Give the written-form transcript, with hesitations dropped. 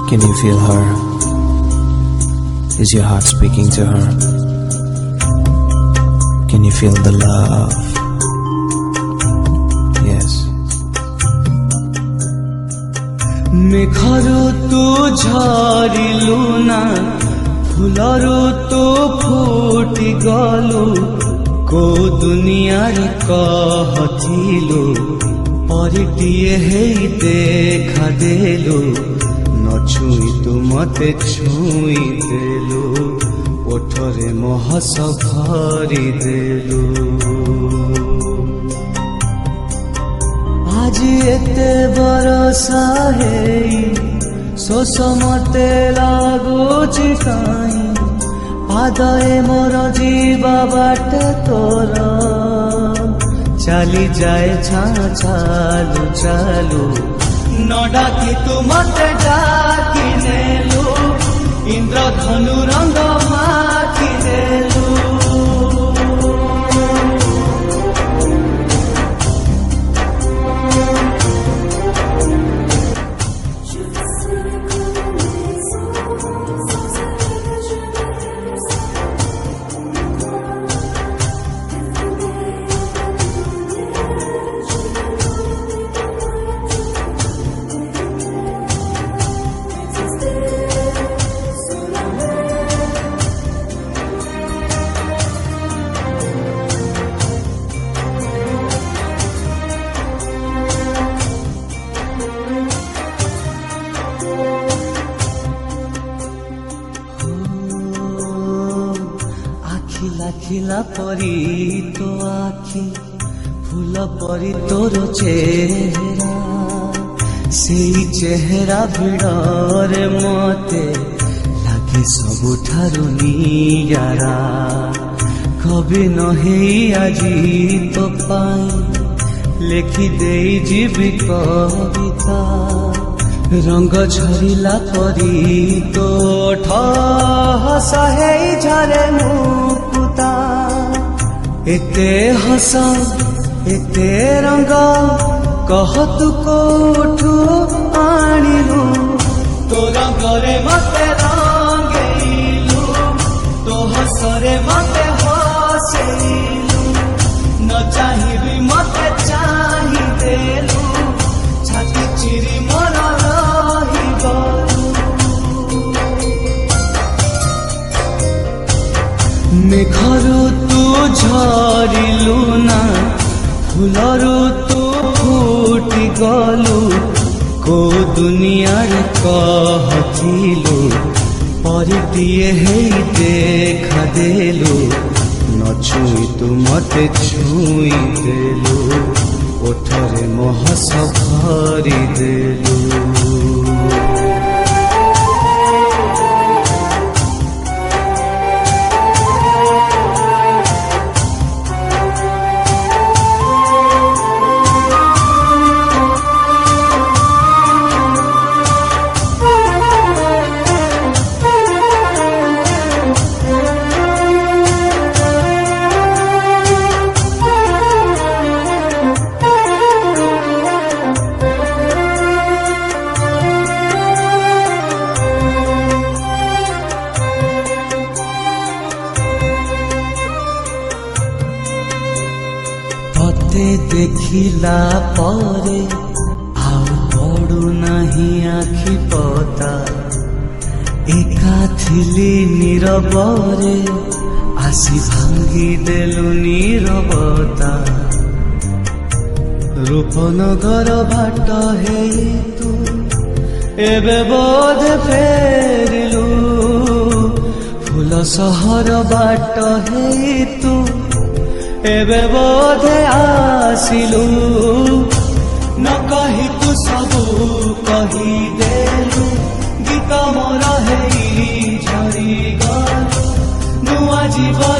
Can you feel her? Is your heart speaking to her? Can you feel the love? Yes. मेघरू तू झरिलु ना फुलरू तू फुटी गलु को दुनियार कहथिलु परिटिए हेई देखा देलु न छुई तू मते छुई देलु ओठरे महस भरी देलु आज एते बरसा हेई शोष मते लागुची काई पादे मोर जीवा बाटे तोर चाली जाए चालू चालू न डाकी तू मते डाकी नेलु इंद्रधनु रंग माखी देलु खिला खिला परी तो आखि फूल परी तोर चेहरा से चेहरा भिड़रे मते लागे सबुठारु नियारा कभी नहे आजी तो पाई लेखि दे जीवी कविता रंग झरिला परी तो हस झरे मुकुता एते हस एते रंग कह तू कोठू आनिलु तो रंगरे मते रंगेलु तो हसरे मते हसेलु न चाहिबी मते चाहि देलु छाती चिरी मोर मेघरू तू झरिलु ना फुलरू तू फुटी गलु को दुनियार कहथिलु परिटिए हेई देखा देलु न छुई तू मते छुई देलु ओठरे महस भरी देलु देखिला परे आउ पड़ू नहीं आखि पता एका थिली नीरबरे आसी भांगी देलु नीरबता रूपनगर बाट हेई तू एबे बोध फेरिलु फूल सहर बाट हेई तू एबे बोधे आसिलु न कही तू सबू कही देलु गीत मोर हेई झरी गलु नुआ जीवन